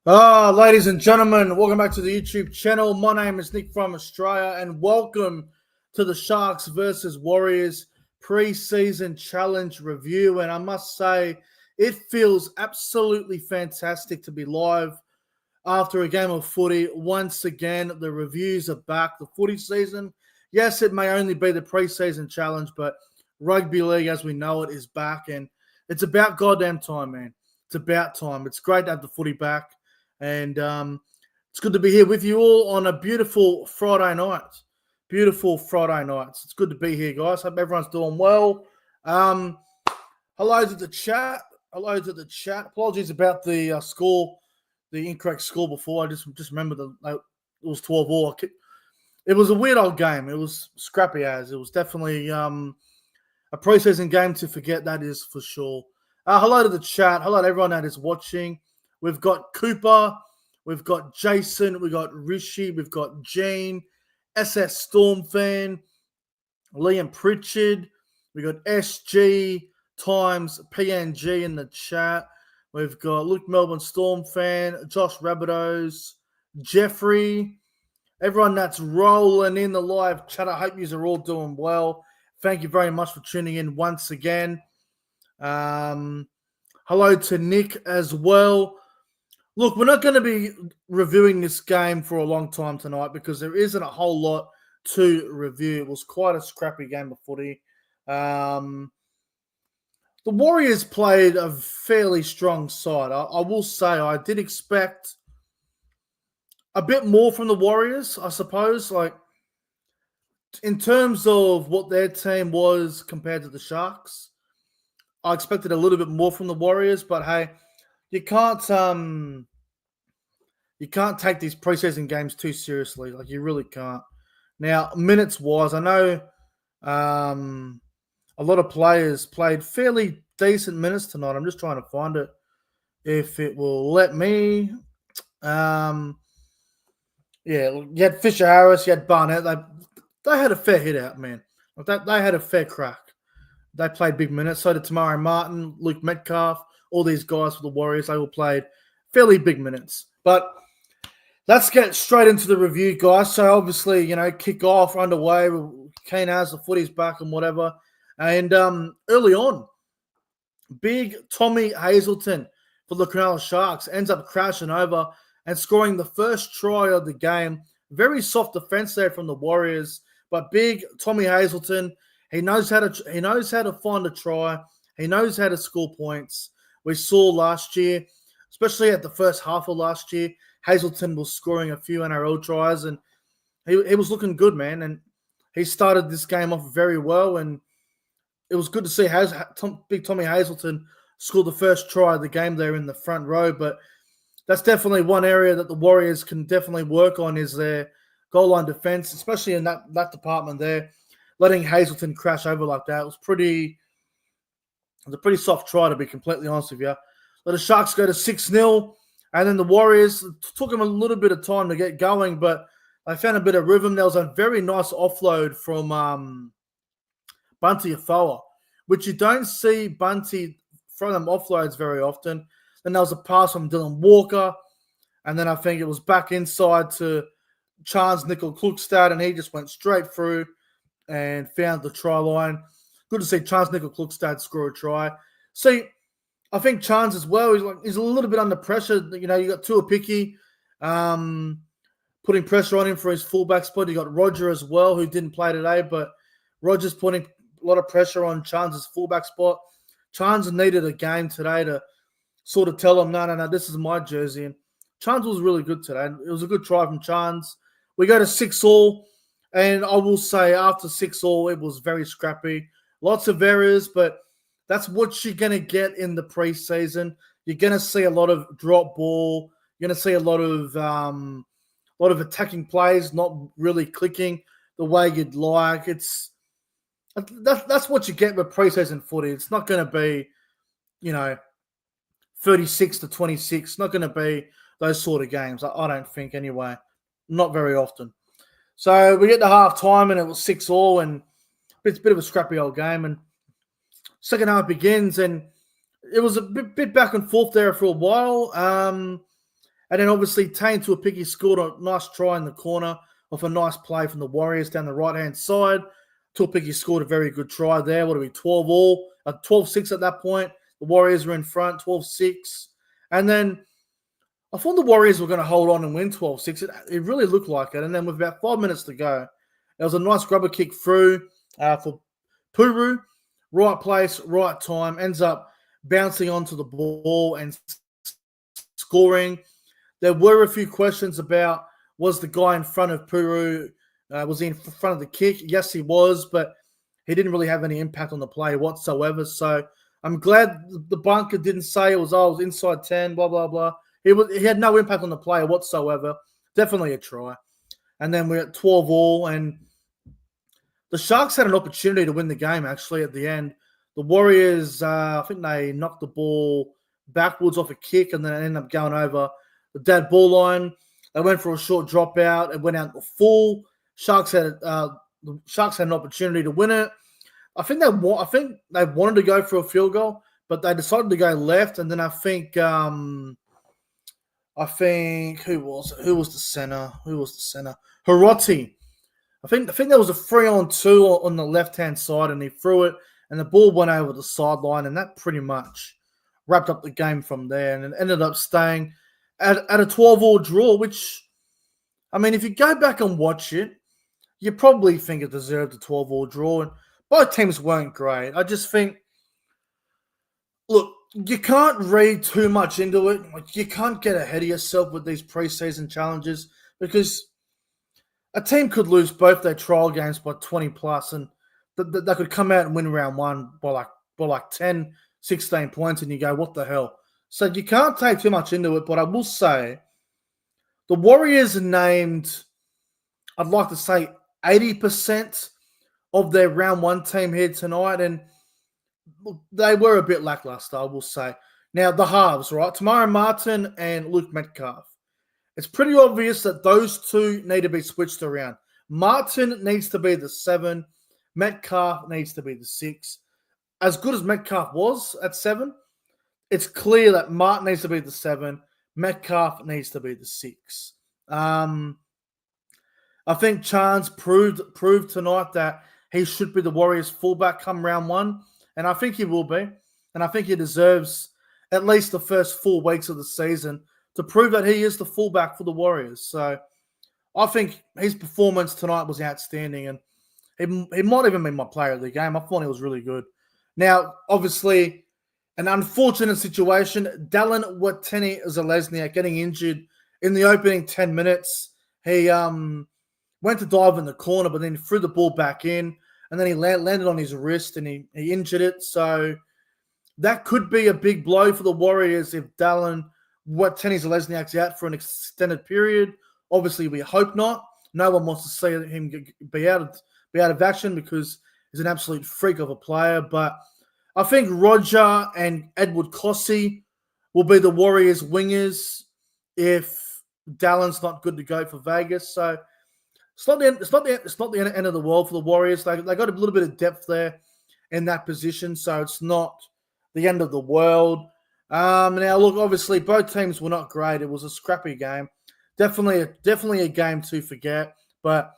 Ladies and gentlemen, welcome back to the YouTube channel. My name is Nick from Australia, and welcome to the Sharks versus Warriors pre-season challenge review. And I must say, it feels absolutely fantastic to be live after a game of footy. Once again, the reviews are back. The footy season, yes, it may only be the pre-season challenge, but rugby league as we know it is back, and it's about goddamn time, man. It's about time. It's great to have the footy back. And it's good to be here with you all on a beautiful Friday night. Beautiful Friday nights. It's good to be here, guys. Hope everyone's doing well. Hello to the chat. Hello to the chat. Apologies about the score, the incorrect score before. I just remember it was 12-all. It was a weird old game. It was scrappy as. It was definitely a preseason game to forget, that is for sure. Hello to the chat. Hello to everyone that is watching. We've got Cooper, we've got Jason, we've got Rishi, we've got Gene, SS Storm fan, Liam Pritchard, we've got SG times PNG in the chat. We've got Luke Melbourne Storm fan, Josh Rabbitohs, Jeffrey, everyone that's rolling in the live chat. I hope you are all doing well. Thank you very much for tuning in once again. Hello to Nick as well. Look, we're not going to be reviewing this game for a long time tonight because there isn't a whole lot to review. It was quite a scrappy game of footy. The Warriors played a fairly strong side. I will say I did expect a bit more from the Warriors, I suppose. Like, in terms of what their team was compared to the Sharks, I expected a little bit more from the Warriors, but hey, you can't take these preseason games too seriously. Like, you really can't. Now, minutes-wise, I know a lot of players played fairly decent minutes tonight. I'm just trying to find it if it will let me. You had Fisher Harris, you had Barnett. They had a fair hit out, man. They had a fair crack. They played big minutes. So did Tamari Martin, Luke Metcalf, all these guys for the Warriors. They all played fairly big minutes. But let's get straight into the review, guys. So obviously, kick off underway. Kane has the footy's back and whatever. And early on, big Tommy Hazelton for the Cronulla Sharks ends up crashing over and scoring the first try of the game. Very soft defense there from the Warriors, but big Tommy Hazelton, he knows how to find a try. He knows how to score points. We saw last year, especially at the first half of last year, Hazelton was scoring a few NRL tries, and he was looking good, man. And he started this game off very well, and it was good to see big Tommy Hazelton score the first try of the game there in the front row. But that's definitely one area that the Warriors can definitely work on, is their goal line defense, especially in that department there. Letting Hazelton crash over like that was a pretty soft try, to be completely honest with you. Let the Sharks go to 6-0, and then the Warriors took them a little bit of time to get going, but they found a bit of rhythm. There was a very nice offload from Bunty Afoa, which you don't see Bunty throw them offloads very often. Then there was a pass from Dylan Walker, and then I think it was back inside to Charnze Nicoll-Klokstad, and he just went straight through and found the try line. Good to see Charnze Nicoll-Klokstad score a try. See, I think Charnze as well, he's a little bit under pressure. You got Tuapiki putting pressure on him for his fullback spot. You got Roger as well, who didn't play today, but Roger's putting a lot of pressure on Charnze's fullback spot. Charnze needed a game today to sort of tell him, no, this is my jersey. And Charnze was really good today. It was a good try from Charnze. We go to 6-all, and I will say after 6-all, it was very scrappy. Lots of errors, but that's what you're going to get in the preseason. You're going to see a lot of drop ball. You're going to see a lot of attacking plays not really clicking the way you'd like. That's what you get with preseason footy. It's not going to be, 36-26. It's not going to be those sort of games. I don't think anyway. Not very often. So we get to half time, and it was 6-all, and it's a bit of a scrappy old game. And second half begins, and it was a bit back and forth there for a while. And then obviously Tane Tuapiki scored a nice try in the corner off a nice play from the Warriors down the right-hand side. Tuapiki scored a very good try there. What are we, 12-6 at that point. The Warriors were in front, 12-6. And then I thought the Warriors were going to hold on and win 12-6. It really looked like it. And then with about 5 minutes to go, there was a nice grubber kick through for Puru. Right place, right time. Ends up bouncing onto the ball and scoring. There were a few questions about, was the guy in front of Puru, was he in front of the kick? Yes, he was, but he didn't really have any impact on the play whatsoever. So I'm glad the bunker didn't say it was inside 10, blah, blah, blah. He had no impact on the play whatsoever. Definitely a try. And then we're at 12-all, and the Sharks had an opportunity to win the game, actually, at the end. The Warriors, I think they knocked the ball backwards off a kick, and then it ended up going over the dead ball line. They went for a short dropout. It went out the full. Sharks had an opportunity to win it. I think they wanted to go for a field goal, but they decided to go left. And then I think who was it? Who was the center? Hiroti. I think there was a 3-on-2 on the left-hand side, and he threw it, and the ball went over the sideline, and that pretty much wrapped up the game from there, and it ended up staying at a 12-all draw, which, I mean, if you go back and watch it, you probably think it deserved a 12-all draw, and both teams weren't great. I just think, look, you can't read too much into it. Like, you can't get ahead of yourself with these preseason challenges, because a team could lose both their trial games by 20 plus, and they could come out and win round one by like 10, 16 points, and you go, what the hell? So you can't take too much into it, but I will say the Warriors named, I'd like to say, 80% of their round one team here tonight, and they were a bit lackluster, I will say. Now, the halves, right? Tamari Martin and Luke Metcalf. It's pretty obvious that those two need to be switched around. Martin needs to be the 7. Metcalf needs to be the 6. As good as Metcalf was at 7, it's clear that Martin needs to be the 7. Metcalf needs to be the 6. I think Chance proved tonight that he should be the Warriors fullback come round one, and I think he will be. And I think he deserves at least the first 4 weeks of the season to prove that he is the fullback for the Warriors. So I think his performance tonight was outstanding, and he might even be my player of the game. I thought he was really good. Now, obviously, an unfortunate situation. Dallin Watene-Zelezniak getting injured in the opening 10 minutes. He went to dive in the corner, but then threw the ball back in, and then he landed on his wrist, and he injured it. So that could be a big blow for the Warriors if Dallin Watene-Zelezniak's out for an extended period. Obviously, we hope not. No one wants to see him be out of action because he's an absolute freak of a player. But I think Roger and Edward Kosi will be the Warriors' wingers if Dallin's not good to go for Vegas. So it's not the end of the world for the Warriors. They got a little bit of depth there in that position, so it's not the end of the world. Now, look, obviously, both teams were not great. It was a scrappy game. Definitely a game to forget. But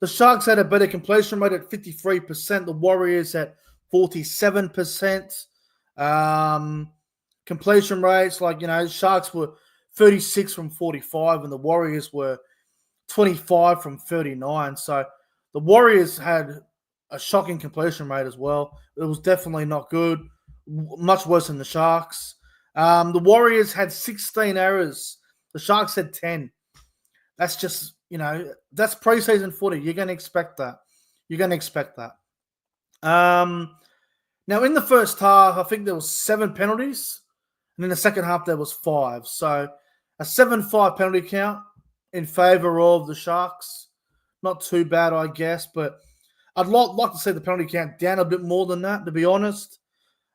the Sharks had a better completion rate at 53%. The Warriors at 47%. Completion rates, Sharks were 36 from 45, and the Warriors were 25 from 39. So the Warriors had a shocking completion rate as well. It was definitely not good. Much worse than the Sharks. The Warriors had 16 errors. The Sharks had 10. That's just, that's preseason footy. You're going to expect that. Now, in the first half, I think there was 7 penalties. And in the second half, there was 5. So a 7-5 penalty count in favor of the Sharks. Not too bad, I guess. But I'd like to see the penalty count down a bit more than that, to be honest.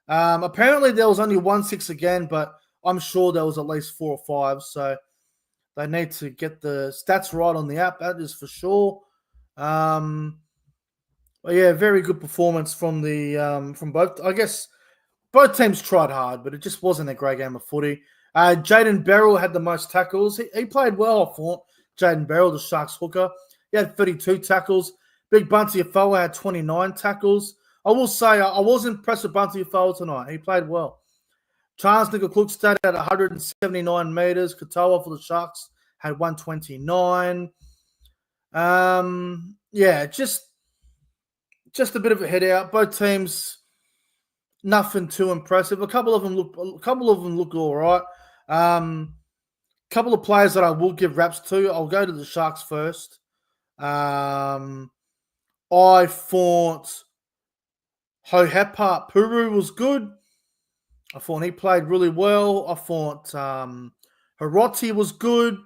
Apparently, there was only 1-6 again, but I'm sure there was at least 4 or 5. So they need to get the stats right on the app. That is for sure. But yeah, very good performance from the from both. I guess both teams tried hard, but it just wasn't a great game of footy. Jaden Beryl had the most tackles. He played well, I thought. Jaden Beryl, the Sharks hooker. He had 32 tackles. Big Bunty Afoa had 29 tackles. I will say I was impressed with Bunty Afoa tonight. He played well. Charles Nickel-Klugstad had 179 meters. Katoa for the Sharks had 129. Yeah, just a bit of a head out. Both teams, nothing too impressive. A couple of them look all right. Couple of players that I will give raps to. I'll go to the Sharks first. I thought Hohepa Puru was good. I thought he played really well. I thought Hiroti was good.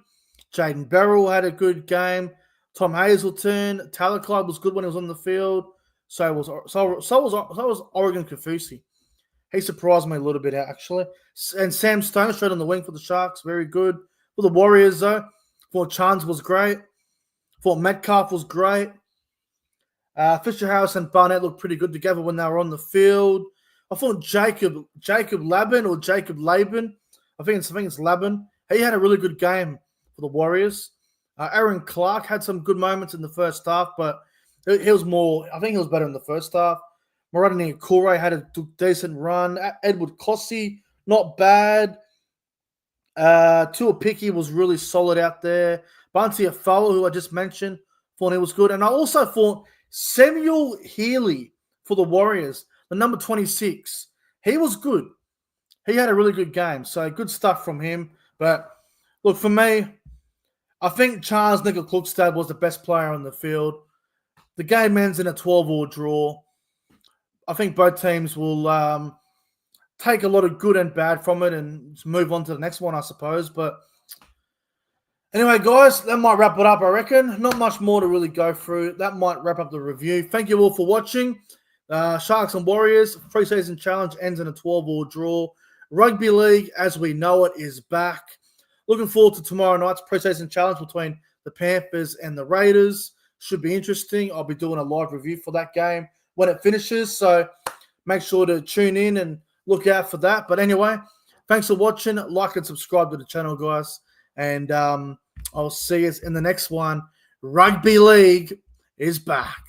Jaden Beryl had a good game. Tom Hazelton, Talakai was good when he was on the field. So was Oregon Kaufusi. He surprised me a little bit, actually. And Sam Stone straight on the wing for the Sharks, very good. For the Warriors, though, I thought Chance was great. I thought Metcalf was great. Fisher Harris and Barnett looked pretty good together when they were on the field. I thought Jacob Laban or Jacob Laban, I think it's Laban. He had a really good game for the Warriors. Aaron Clark had some good moments in the first half, but he was more. I think he was better in the first half. Moradini Akure had a decent run. Edward Kossi, not bad. Tuapiki was really solid out there. Bunty Afoa, who I just mentioned, thought he was good. And I also thought Samuel Healy for the Warriors, the number 26, he was good. He had a really good game. So good stuff from him. But look, for me, I think Charles Nickel-Klugstad was the best player on the field. The game ends in a 12-all draw. I think both teams will take a lot of good and bad from it and move on to the next one, I suppose. But anyway, guys, that might wrap it up, I reckon. Not much more to really go through. That might wrap up the review. Thank you all for watching. Sharks and Warriors preseason challenge ends in a 12-all draw. Rugby League, as we know it, is back. Looking forward to tomorrow night's preseason challenge between the Panthers and the Raiders. Should be interesting. I'll be doing a live review for that game when it finishes. So make sure to tune in and look out for that. But anyway, thanks for watching. Like and subscribe to the channel, guys. And I'll see you in the next one. Rugby League is back.